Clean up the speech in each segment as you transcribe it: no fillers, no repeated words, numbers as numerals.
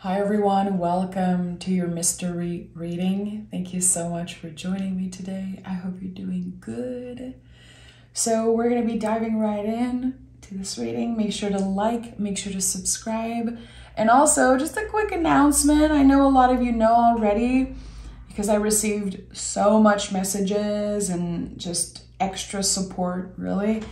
Hi everyone, welcome to your mystery reading. Thank you so much for joining me today. I hope you're doing good. So we're going to be diving right in to this reading. Make sure to like, make sure to subscribe. And also just a quick announcement. I know a lot of you know already because I received so much messages and just extra support, really.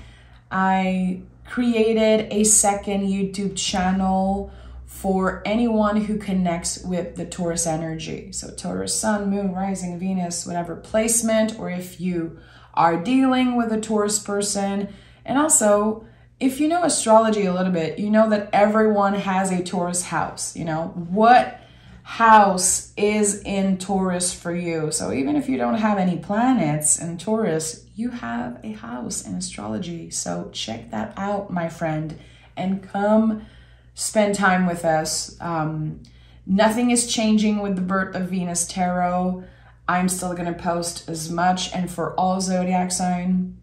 I created a second YouTube channel for anyone who connects with the Taurus energy. So Taurus Sun, Moon, Rising, Venus, whatever placement, or if you are dealing with a Taurus person. And also, if you know astrology a little bit, you know that everyone has a Taurus house. You know, what house is in Taurus for you? So even if you don't have any planets in Taurus, you have a house in astrology. So check that out, my friend, and come spend time with us. Nothing is changing with the Birth of Venus Tarot. I'm still going to post as much, and for all zodiac sign,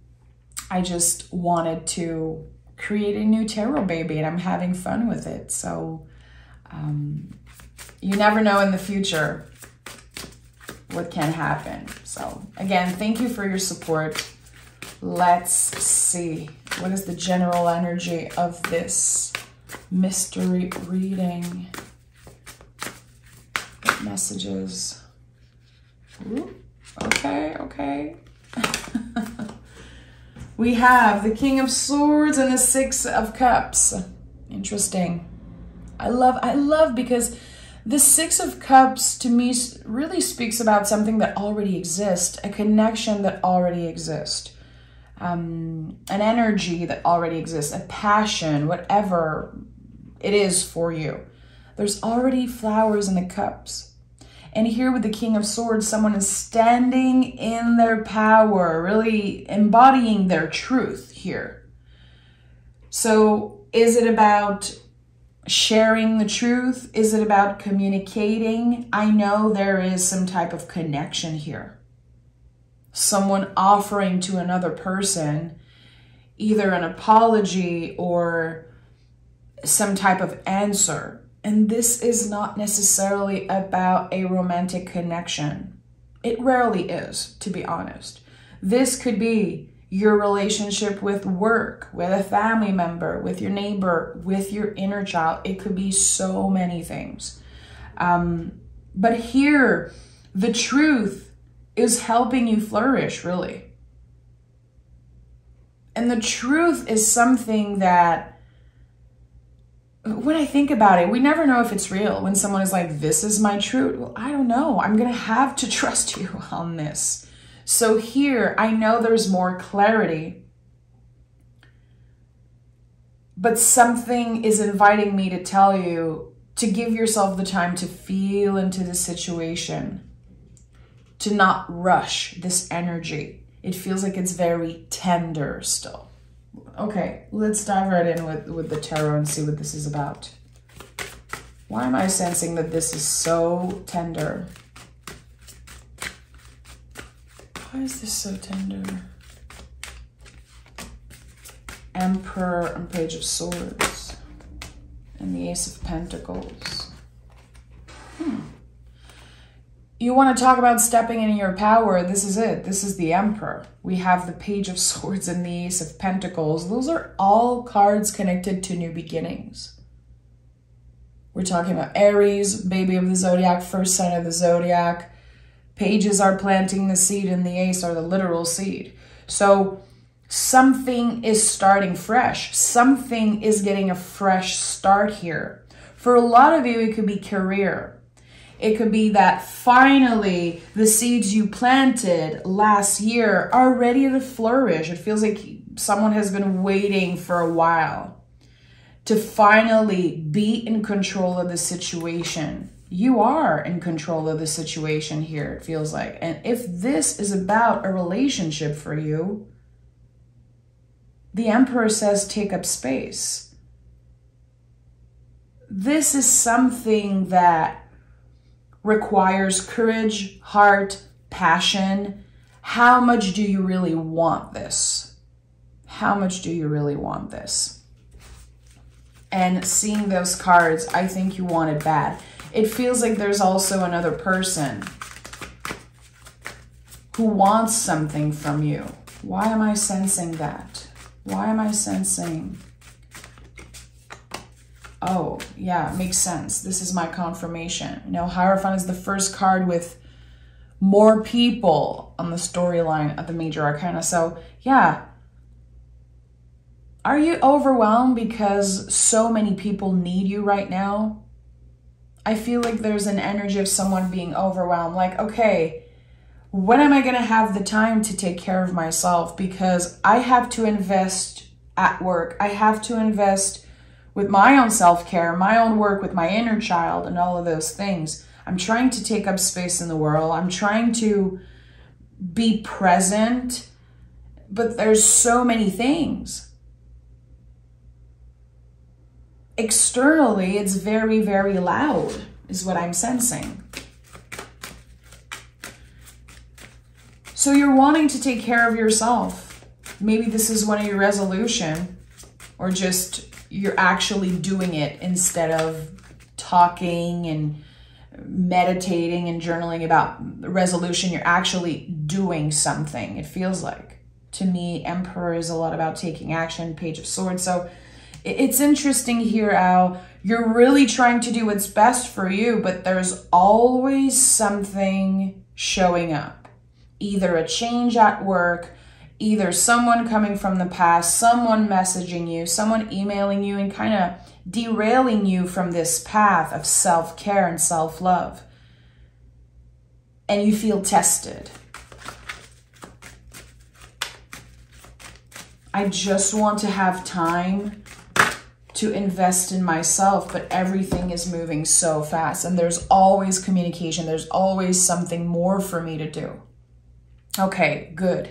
I just wanted to create a new tarot baby, and I'm having fun with it. So you never know in the future what can happen. So again, thank you for your support. Let's see, what is the general energy of this mystery reading? What messages? Ooh, okay. We have the King of Swords and the Six of Cups. Interesting. I love because the Six of Cups to me really speaks about something that already exists, a connection that already exists. An energy that already exists, a passion, whatever it is for you. There's already flowers in the cups. And here with the King of Swords, someone is standing in their power, really embodying their truth here. So is it about sharing the truth? Is it about communicating? I know there is some type of connection here. Someone offering to another person either an apology or some type of answer. And this is not necessarily about a romantic connection. It rarely is, to be honest. This could be your relationship with work, with a family member, with your neighbor, with your inner child. It could be so many things. But here, the truth is helping you flourish, really. And the truth is something that, when I think about it, we never know if it's real. When someone is like, this is my truth. Well, I don't know. I'm going to have to trust you on this. So here, I know there's more clarity, but something is inviting me to tell you to give yourself the time to feel into the situation, to not rush this energy. It feels like it's very tender still. Okay, let's dive right in with the tarot and see what this is about. Why am I sensing that this is so tender? Why is this so tender? Emperor and Page of Swords and the Ace of Pentacles. You want to talk about stepping into your power, this is it. This is the Emperor. We have the Page of Swords and the Ace of Pentacles. Those are all cards connected to new beginnings. We're talking about Aries, baby of the zodiac, first sign of the zodiac. Pages are planting the seed and the Ace are the literal seed. So something is starting fresh. Something is getting a fresh start here. For a lot of you, it could be career. It could be that finally the seeds you planted last year are ready to flourish. It feels like someone has been waiting for a while to finally be in control of the situation. You are in control of the situation here, it feels like. And if this is about a relationship for you, the Emperor says take up space. This is something that requires courage, heart, passion. How much do you really want this? How much do you really want this? And seeing those cards, I think you want it bad. it feels like there's also another person who wants something from you. Why am I sensing that? Why am I sensing? Oh, yeah, makes sense. This is my confirmation. You know, Hierophant is the first card with more people on the storyline of the Major Arcana. So, yeah. Are you overwhelmed because so many people need you right now? I feel like there's an energy of someone being overwhelmed. Like, okay, when am I going to have the time to take care of myself? Because I have to invest at work. I have to invest with my own self-care, my own work with my inner child and all of those things. I'm trying to take up space in the world. I'm trying to be present, but there's so many things. Externally, it's very, very loud, is what I'm sensing. So you're wanting to take care of yourself. Maybe this is one of your resolution, or just you're actually doing it instead of talking and meditating and journaling about resolution. You're actually doing something, it feels like. To me, Emperor is a lot about taking action, Page of Swords. So it's interesting here how you're really trying to do what's best for you, but there's always something showing up. Either a change at work, either someone coming from the past, someone messaging you, someone emailing you and kind of derailing you from this path of self-care and self-love. And you feel tested. I just want to have time to invest in myself, but everything is moving so fast and there's always communication. There's always something more for me to do. Okay, good.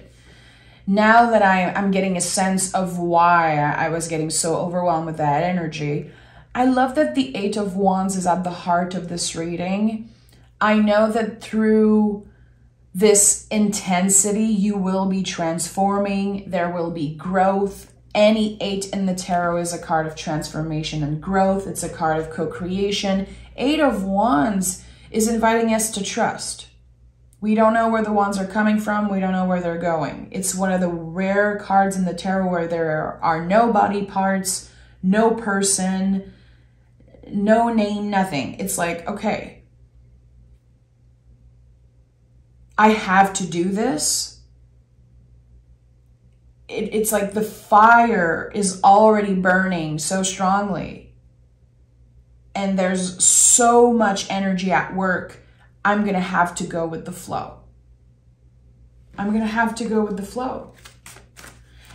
Now that I'm getting a sense of why I was getting so overwhelmed with that energy, I love that the Eight of Wands is at the heart of this reading. I know that through this intensity, you will be transforming. There will be growth. Any 8 in the tarot is a card of transformation and growth. It's a card of co-creation. 8 of Wands is inviting us to trust. We don't know where the wands are coming from. We don't know where they're going. It's one of the rare cards in the tarot where there are no body parts, no person, no name, nothing. It's like, okay, I have to do this. It's like the fire is already burning so strongly. And there's so much energy at work. I'm going to have to go with the flow. I'm going to have to go with the flow.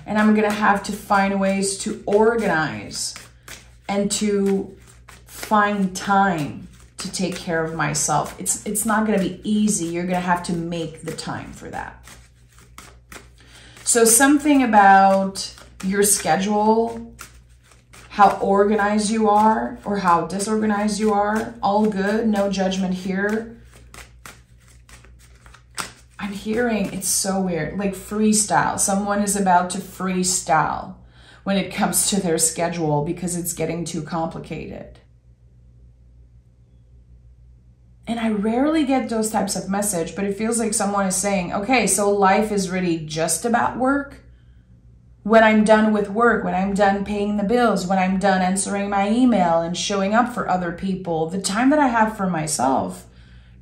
And I'm going to have to find ways to organize and to find time to take care of myself. It's not going to be easy. You're going to have to make the time for that. So something about your schedule, how organized you are or how disorganized you are, all good, no judgment here. I'm hearing, it's so weird, like freestyle. Someone is about to freestyle when it comes to their schedule because it's getting too complicated. And I rarely get those types of message, but it feels like someone is saying, okay, so life is really just about work. When I'm done with work, when I'm done paying the bills, when I'm done answering my email and showing up for other people, the time that I have for myself,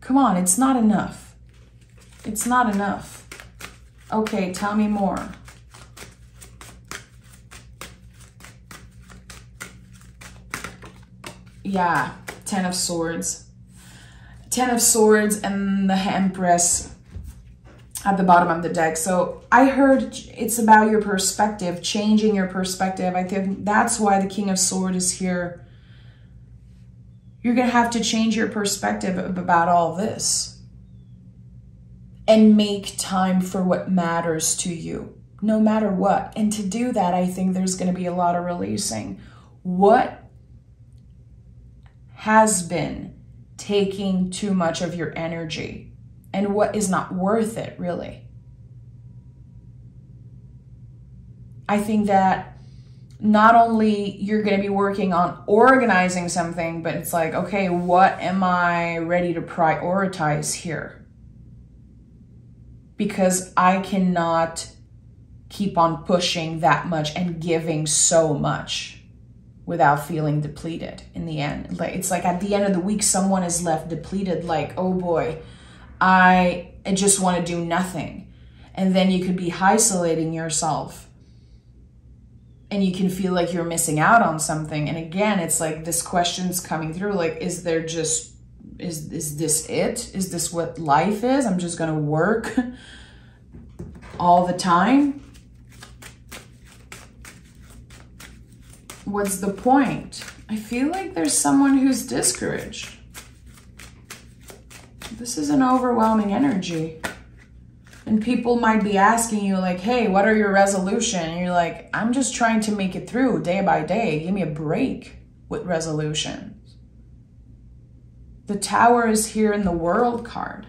come on, it's not enough. It's not enough. Okay, tell me more. Yeah, 10 of Swords. 10 of Swords and the Empress at the bottom of the deck. So I heard it's about your perspective, changing your perspective. I think that's why the King of Swords is here. You're going to have to change your perspective about all this and make time for what matters to you, no matter what. And to do that, I think there's going to be a lot of releasing. What has been taking too much of your energy and what is not worth it, really? I think that not only you're going to be working on organizing something, but it's like, okay, what am I ready to prioritize here? Because I cannot keep on pushing that much and giving so much without feeling depleted in the end. Like, it's like at the end of the week, someone is left depleted, like, oh boy, I just want to do nothing. And then you could be isolating yourself and you can feel like you're missing out on something. And again, it's like this question's coming through, like, is there just, is this it? Is this what life is? I'm just going to work all the time? What's the point? I feel like there's someone who's discouraged. This is an overwhelming energy. And people might be asking you like, hey, what are your resolutions? And you're like, I'm just trying to make it through day by day. Give me a break with resolutions. The Tower is here in the World card.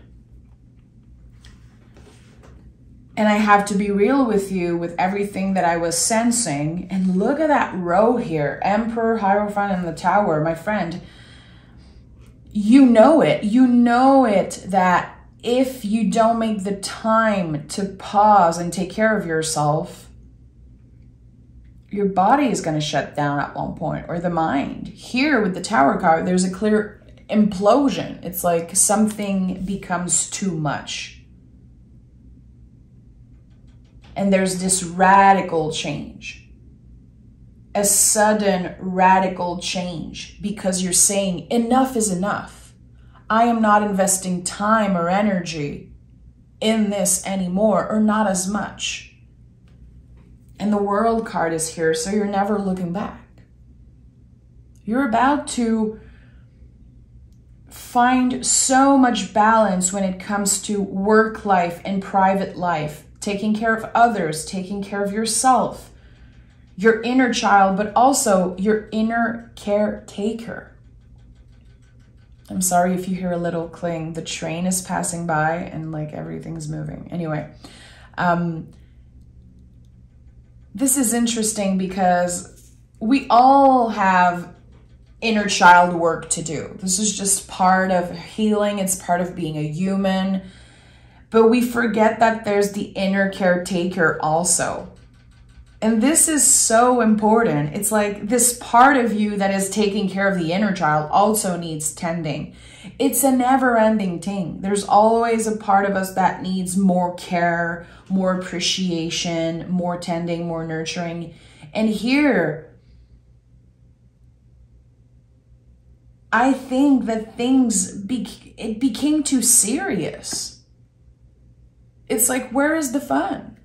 And I have to be real with you with everything that I was sensing. And look at that row here. Emperor, Hierophant, and the Tower. My friend, you know it. You know it that if you don't make the time to pause and take care of yourself, your body is going to shut down at one point, or the mind. Here with the Tower card, there's a clear implosion. It's like something becomes too much. And there's this radical change, a sudden radical change, because you're saying enough is enough. I am not investing time or energy in this anymore, or not as much. And the World card is here, so you're never looking back. You're about to find so much balance when it comes to work life and private life. Taking care of others, taking care of yourself, your inner child, but also your inner caretaker. I'm sorry if you hear a little cling. The train is passing by and like everything's moving. Anyway, this is interesting because we all have inner child work to do. This is just part of healing. It's part of being a human. But we forget that there's the inner caretaker also. And this is so important. It's like this part of you that is taking care of the inner child also needs tending. It's a never-ending thing. There's always a part of us that needs more care, more appreciation, more tending, more nurturing. And here, I think that it became too serious. It's like, where is the fun?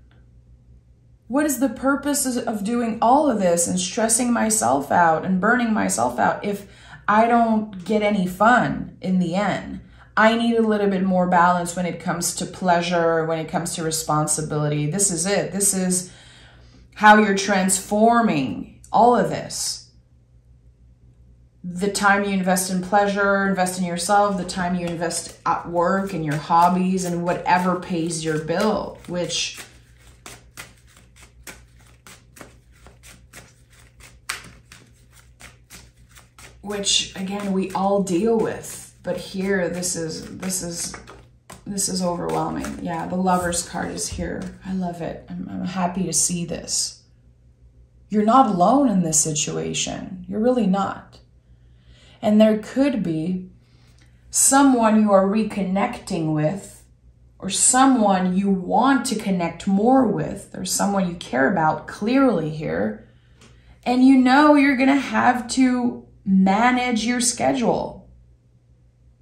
What is the purpose of doing all of this and stressing myself out and burning myself out if I don't get any fun in the end? I need a little bit more balance when it comes to pleasure, when it comes to responsibility. This is it. This is how you're transforming all of this. The time you invest in pleasure, invest in yourself, the time you invest at work and your hobbies and whatever pays your bill, which again, we all deal with. But here, this is overwhelming. Yeah, the Lover's card is here. I love it. I'm happy to see this. You're not alone in this situation. You're really not. And there could be someone you are reconnecting with, or someone you want to connect more with, or someone you care about clearly here. And you know you're going to have to manage your schedule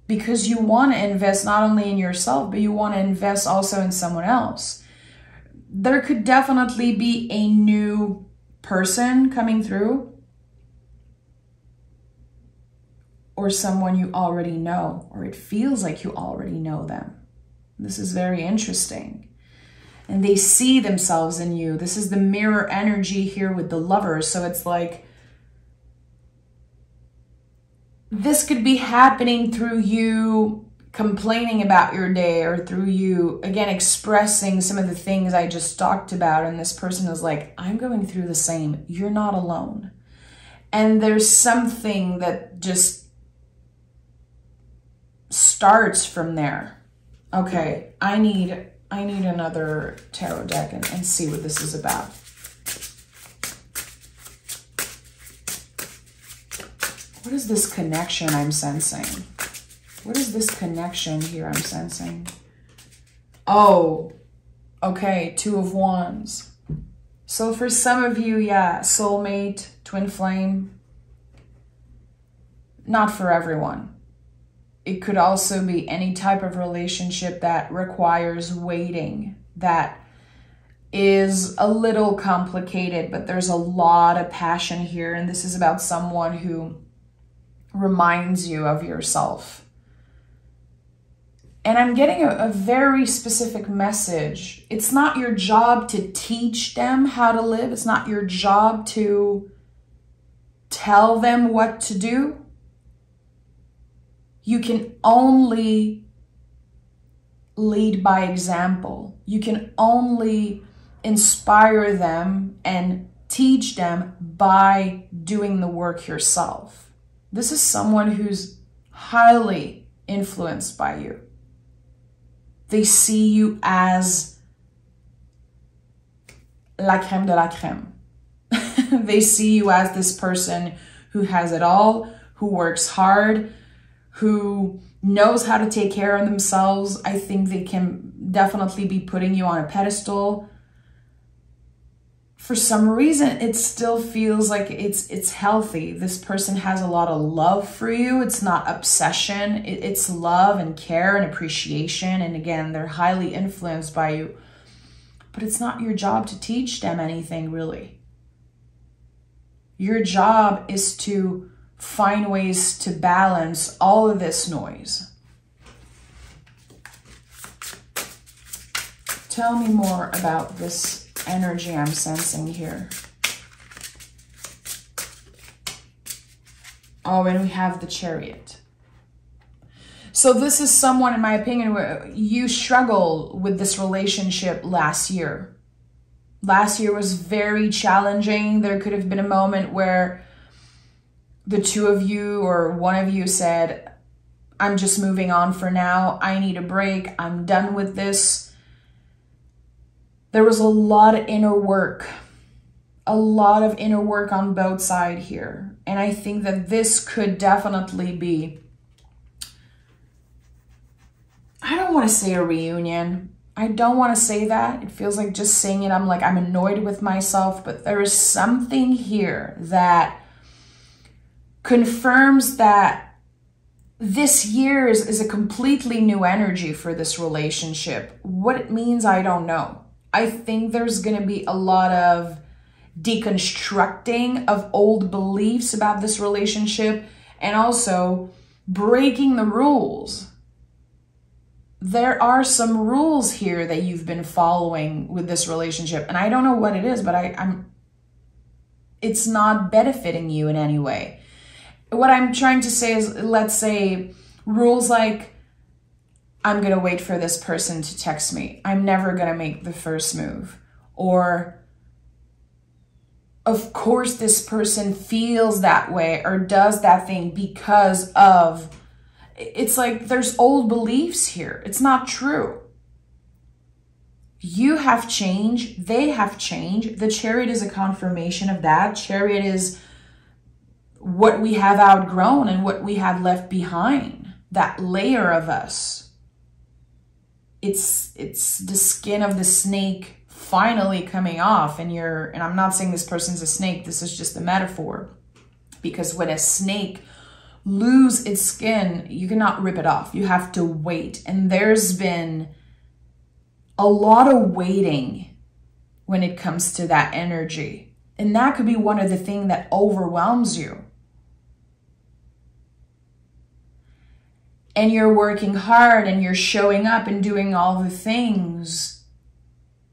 because you want to invest not only in yourself, but you want to invest also in someone else. There could definitely be a new person coming through, or someone you already know, or it feels like you already know them. This is very interesting. And they see themselves in you. This is the mirror energy here with the Lovers. So it's like, this could be happening through you complaining about your day, or through you, again, expressing some of the things I just talked about, and this person is like, I'm going through the same. You're not alone. And there's something that just starts from there. Okay, I need another tarot deck and see what this is about. What is this connection I'm sensing? What is this connection here I'm sensing? Oh, okay, Two of Wands. So for some of you, yeah, soulmate, twin flame. Not for everyone. It could also be any type of relationship that requires waiting, that is a little complicated, but there's a lot of passion here. And this is about someone who reminds you of yourself. And I'm getting a very specific message. It's not your job to teach them how to live. It's not your job to tell them what to do. You can only lead by example. You can only inspire them and teach them by doing the work yourself. This is someone who's highly influenced by you. They see you as la crème de la crème. They see you as this person who has it all, who works hard, who knows how to take care of themselves. I think they can definitely be putting you on a pedestal. For some reason, it still feels like it's healthy. This person has a lot of love for you. It's not obsession. It's love and care and appreciation. And again, they're highly influenced by you. But it's not your job to teach them anything, really. Your job is to find ways to balance all of this noise. Tell me more about this energy I'm sensing here. Oh, and we have the Chariot. So this is someone, in my opinion, where you struggled with this relationship last year. Last year was very challenging. There could have been a moment where the two of you or one of you said, I'm just moving on for now. I need a break. I'm done with this. There was a lot of inner work. A lot of inner work on both sides here. And I think that this could definitely be, I don't want to say a reunion. I don't want to say that. It feels like just saying it, I'm annoyed with myself. But there is something here that confirms that this year is a completely new energy for this relationship. What it means, I don't know. I think there's going to be a lot of deconstructing of old beliefs about this relationship, and also breaking the rules. There are some rules here that you've been following with this relationship, and I don't know what it is, but it's not benefiting you in any way. What I'm trying to say is, let's say rules like, I'm going to wait for this person to text me. I'm never going to make the first move. Or, of course, this person feels that way or does that thing because of... It's like there's old beliefs here. It's not true. You have changed. They have changed. The Chariot is a confirmation of that. Chariot is what we have outgrown and what we have left behind. That layer of us. It's the skin of the snake finally coming off, and I'm not saying this person's a snake, this is just a metaphor. Because when a snake loses its skin, you cannot rip it off. You have to wait. And there's been a lot of waiting when it comes to that energy. And that could be one of the things that overwhelms you. And you're working hard and you're showing up and doing all the things.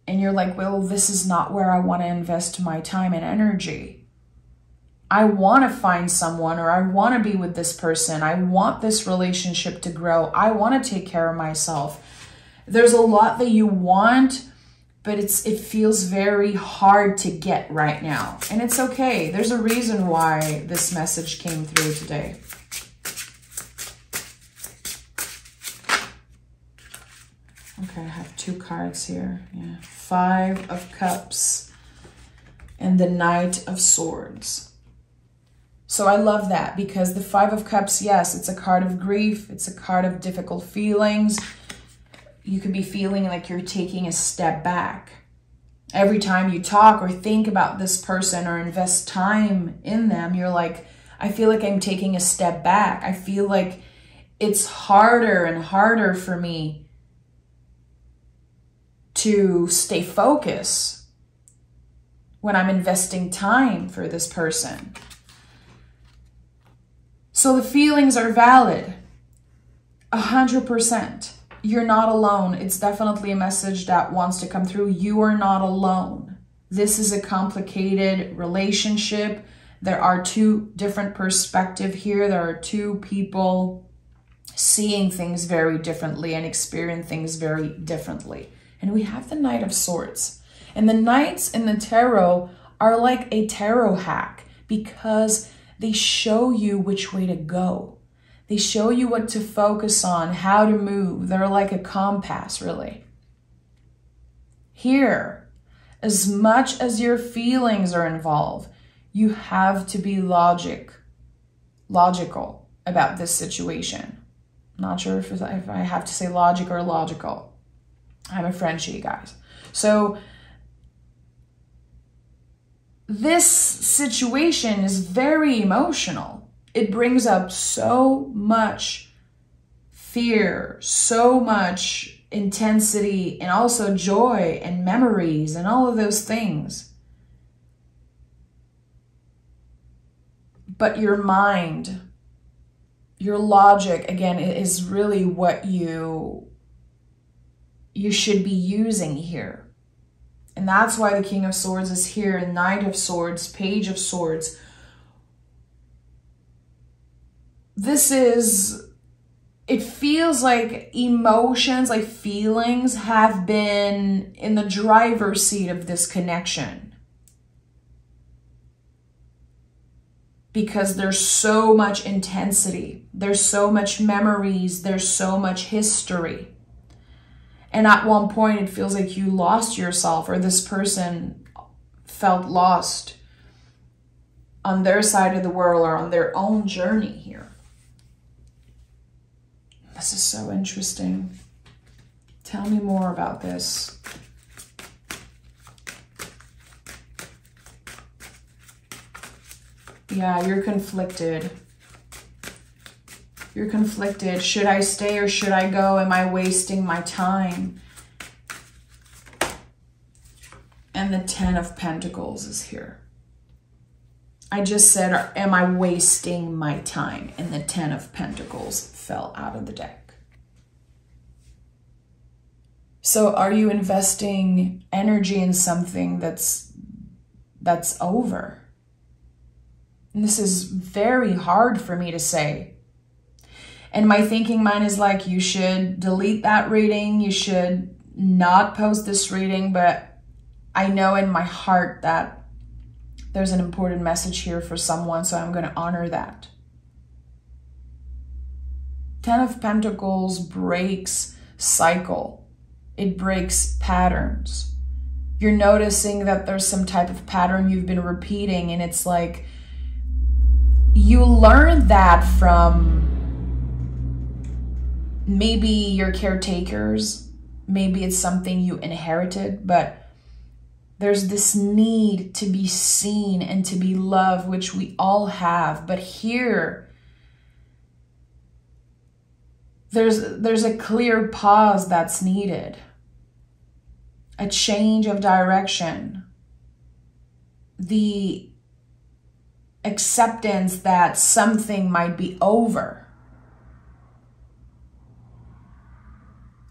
And you're like, well, this is not where I want to invest my time and energy. I want to find someone, or I want to be with this person. I want this relationship to grow. I want to take care of myself. There's a lot that you want, but it feels very hard to get right now. And it's okay. There's a reason why this message came through today. Okay, I have 2 cards here. Yeah, 5 of Cups and the Knight of Swords. So I love that, because the 5 of Cups, yes, it's a card of grief. It's a card of difficult feelings. You could be feeling like you're taking a step back. Every time you talk or think about this person or invest time in them, you're like, I feel like I'm taking a step back. I feel like it's harder and harder for me to stay focused when I'm investing time for this person. So the feelings are valid, 100%. You're not alone. It's definitely a message that wants to come through. You are not alone. This is a complicated relationship. There are 2 different perspectives here. There are 2 people seeing things very differently and experiencing things very differently. And we have the Knight of Swords. And the Knights in the tarot are like a tarot hack, because they show you which way to go. They show you what to focus on, how to move. They're like a compass, really. Here, as much as your feelings are involved, you have to be logical about this situation. Not sure if I have to say logic or logical. I'm a Frenchie, guys. So this situation is very emotional. It brings up so much fear, so much intensity, and also joy and memories and all of those things. But your mind, your logic, again, is really what you should be using here. And that's why the King of Swords is here, Knight of Swords, Page of Swords. It feels like emotions, like feelings have been in the driver's seat of this connection. Because there's so much intensity, there's so much memories, there's so much history. And at one point it feels like you lost yourself, or this person felt lost on their side of the world or on their own journey here. This is so interesting. Tell me more about this. Yeah, you're conflicted. You're conflicted. Should I stay or should I go? Am I wasting my time? And the 10 of Pentacles is here. I just said, am I wasting my time? And the 10 of Pentacles fell out of the deck. So are you investing energy in something that's over? And this is very hard for me to say. And my thinking mind is like, you should delete that reading. You should not post this reading. But I know in my heart that there's an important message here for someone, so I'm going to honor that. 10 of Pentacles breaks cycle. It breaks patterns. You're noticing that there's some type of pattern you've been repeating, and it's like you learned that from maybe your caretakers. Maybe it's something you inherited, but there's this need to be seen and to be loved, which we all have. But here, there's a clear pause that's needed. A change of direction. The acceptance that something might be over.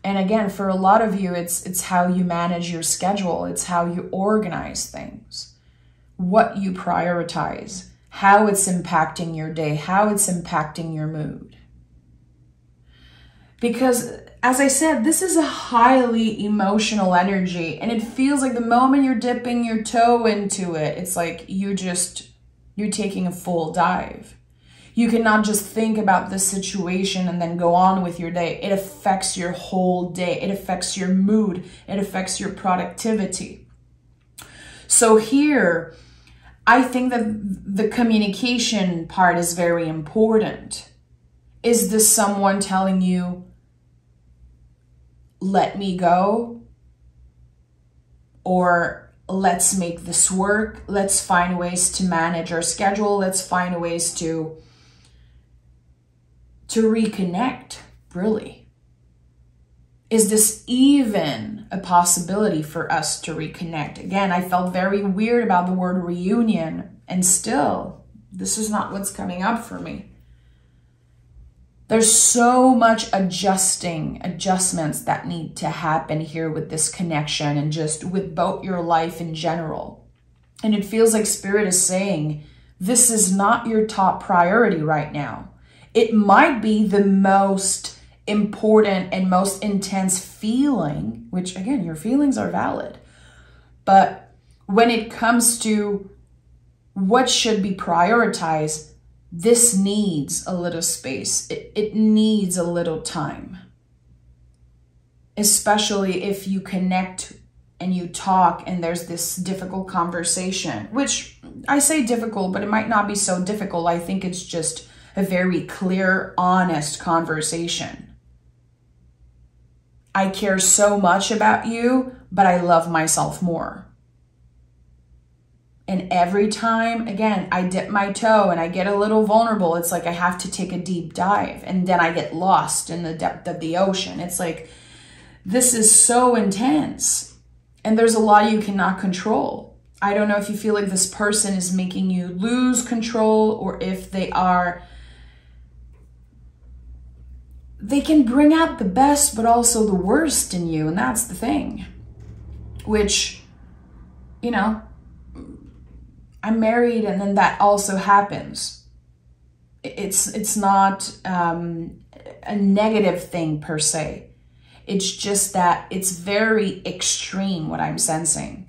And again, for a lot of you, it's how you manage your schedule. It's how you organize things, what you prioritize, how it's impacting your day, how it's impacting your mood. Because, as I said, this is a highly emotional energy, and it feels like the moment you're dipping your toe into it, it's like you're taking a full dive. You cannot just think about the situation and then go on with your day. It affects your whole day. It affects your mood. It affects your productivity. So here, I think that the communication part is very important. Is this someone telling you, let me go? Or let's make this work. Let's find ways to manage our schedule. Let's find ways to reconnect, really. Is this even a possibility for us to reconnect? Again, I felt very weird about the word reunion, and still, this is not what's coming up for me. There's so much adjustments that need to happen here with this connection and just with both your life in general. And it feels like Spirit is saying, this is not your top priority right now. It might be the most important and most intense feeling, which again, your feelings are valid. But when it comes to what should be prioritized, this needs a little space. It needs a little time. Especially if you connect and you talk and there's this difficult conversation, which I say difficult, but it might not be so difficult. I think it's just a very clear, honest conversation. I care so much about you, but I love myself more. And every time, again, I dip my toe and I get a little vulnerable, it's like I have to take a deep dive and then I get lost in the depth of the ocean. It's like, this is so intense and there's a lot you cannot control. I don't know if you feel like this person is making you lose control or if they can bring out the best, but also the worst in you. And that's the thing, which, you know, I'm married and then that also happens. It's not a negative thing per se. It's just that it's very extreme what I'm sensing.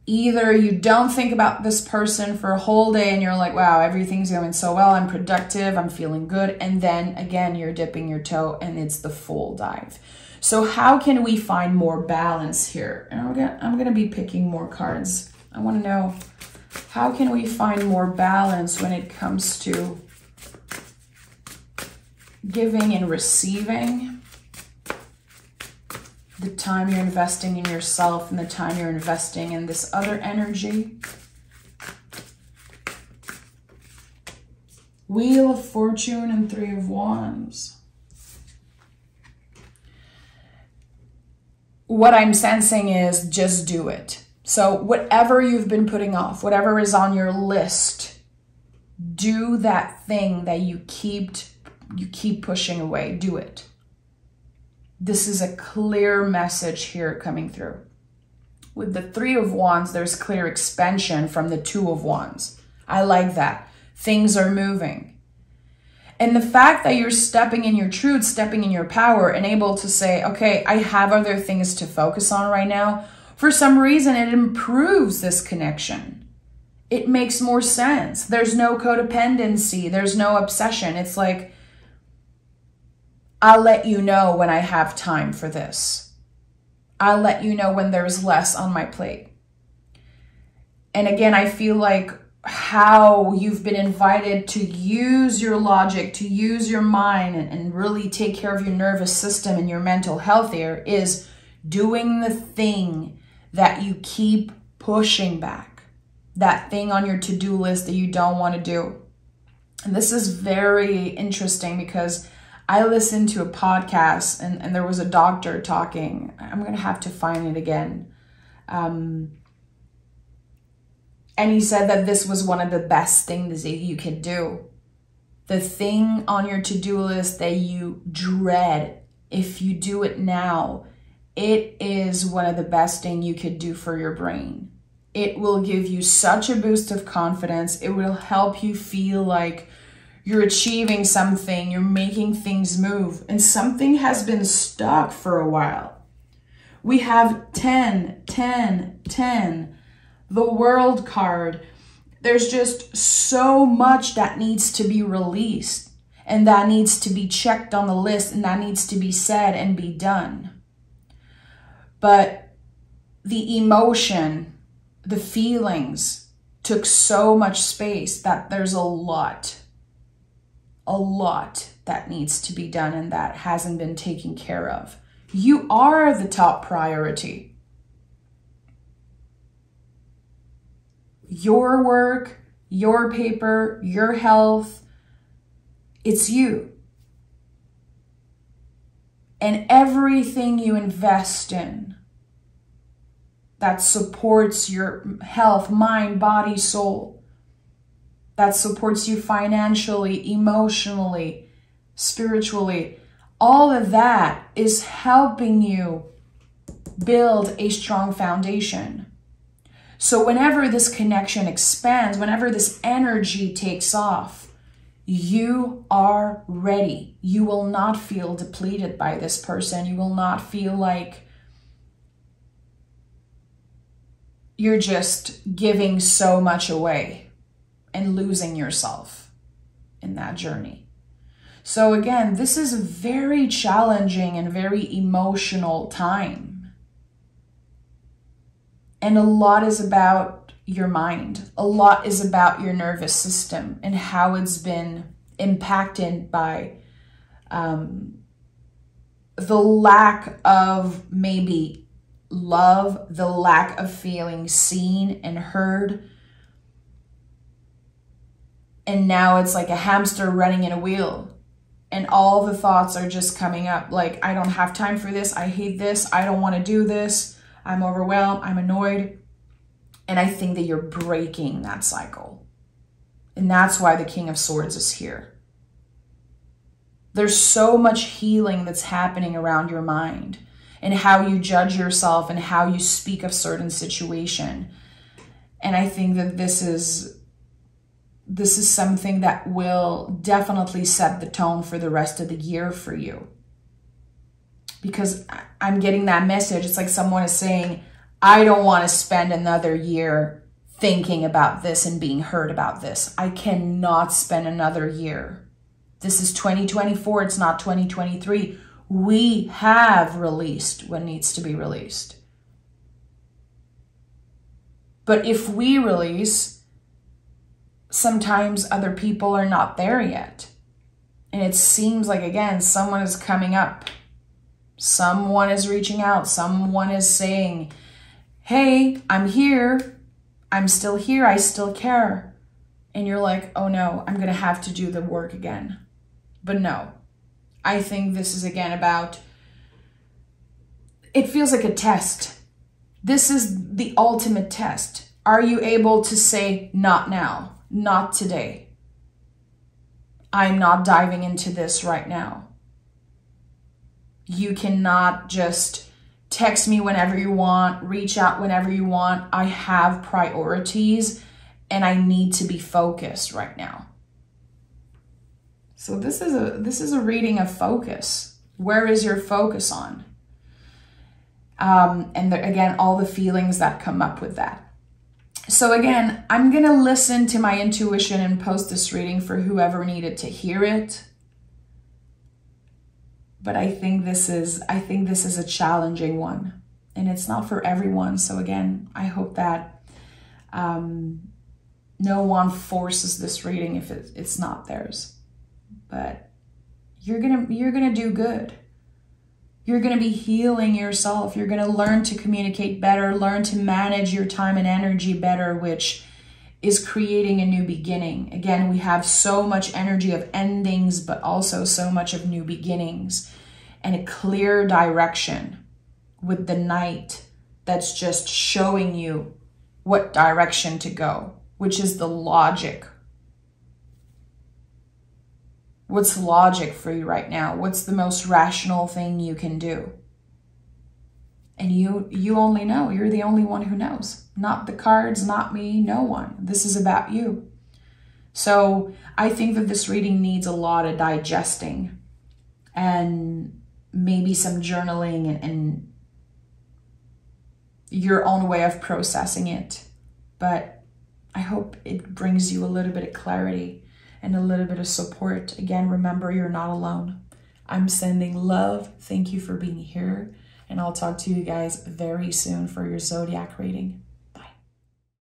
Either you don't think about this person for a whole day and you're like, wow, everything's going so well. I'm productive. I'm feeling good. And then again, you're dipping your toe and it's the full dive. So how can we find more balance here? And I'm going to be picking more cards. I want to know, how can we find more balance when it comes to giving and receiving? The time you're investing in yourself and the time you're investing in this other energy. Wheel of Fortune and Three of Wands. What I'm sensing is just do it. So whatever you've been putting off, whatever is on your list, do that thing that you keep pushing away. Do it. This is a clear message here coming through. With the Three of Wands, there's clear expansion from the Two of Wands. I like that. Things are moving. And the fact that you're stepping in your truth, stepping in your power, and able to say, okay, I have other things to focus on right now. For some reason, it improves this connection. It makes more sense. There's no codependency. There's no obsession. It's like, I'll let you know when I have time for this. I'll let you know when there's less on my plate. And again, I feel like how you've been invited to use your logic, to use your mind and really take care of your nervous system and your mental health here is doing the thing that you keep pushing back. That thing on your to-do list that you don't want to do. And this is very interesting because I listened to a podcast and there was a doctor talking. I'm going to have to find it again. And he said that this was one of the best things that you could do. The thing on your to-do list that you dread, if you do it now, it is one of the best things you could do for your brain. It will give you such a boost of confidence. It will help you feel like you're achieving something, you're making things move, and something has been stuck for a while. We have 10, 10, 10, the World card. There's just so much that needs to be released, and that needs to be checked on the list, and that needs to be said and be done. But the emotion, the feelings took so much space that there's a lot that needs to be done and that hasn't been taken care of. You are the top priority. Your work, your paper, your health, it's you. And everything you invest in that supports your health, mind, body, soul, that supports you financially, emotionally, spiritually, all of that is helping you build a strong foundation. So whenever this connection expands, whenever this energy takes off, you are ready. You will not feel depleted by this person. You will not feel like you're just giving so much away and losing yourself in that journey. So again, this is a very challenging and very emotional time. And a lot is about your mind. A lot is about your nervous system and how it's been impacted by the lack of maybe love, the lack of feeling seen and heard. And now it's like a hamster running in a wheel. And all the thoughts are just coming up like, I don't have time for this. I hate this. I don't want to do this. I'm overwhelmed. I'm annoyed. And I think that you're breaking that cycle. And that's why the King of Swords is here. There's so much healing that's happening around your mind and how you judge yourself and how you speak of certain situation. And I think that this is something that will definitely set the tone for the rest of the year for you. Because I'm getting that message. It's like someone is saying, I don't want to spend another year thinking about this and being hurt about this. I cannot spend another year. This is 2024. It's not 2023. We have released what needs to be released. But if we release, sometimes other people are not there yet. And it seems like, again, someone is coming up. Someone is reaching out. Someone is saying, hey, I'm here. I'm still here. I still care. And you're like, oh no, I'm going to have to do the work again. But no, I think this is again about, it feels like a test. This is the ultimate test. Are you able to say, not now, not today? I'm not diving into this right now. You cannot just text me whenever you want, reach out whenever you want. I have priorities and I need to be focused right now. So this is a reading of focus. Where is your focus on? Again, all the feelings that come up with that. So again, I'm going to listen to my intuition and post this reading for whoever needed to hear it. But I think this is a challenging one, and it's not for everyone. So again, I hope that no one forces this reading if it's not theirs. But you're gonna do good. You're gonna be healing yourself. You're gonna learn to communicate better, learn to manage your time and energy better, which is creating a new beginning. Again, we have so much energy of endings, but also so much of new beginnings and a clear direction with the Knight that's just showing you what direction to go, which is the logic. What's logic for you right now? What's the most rational thing you can do? And you only know. You're the only one who knows. Not the cards, not me, no one. This is about you. So I think that this reading needs a lot of digesting and maybe some journaling and your own way of processing it. But I hope it brings you a little bit of clarity and a little bit of support. Again, remember, you're not alone. I'm sending love. Thank you for being here. And I'll talk to you guys very soon for your zodiac reading.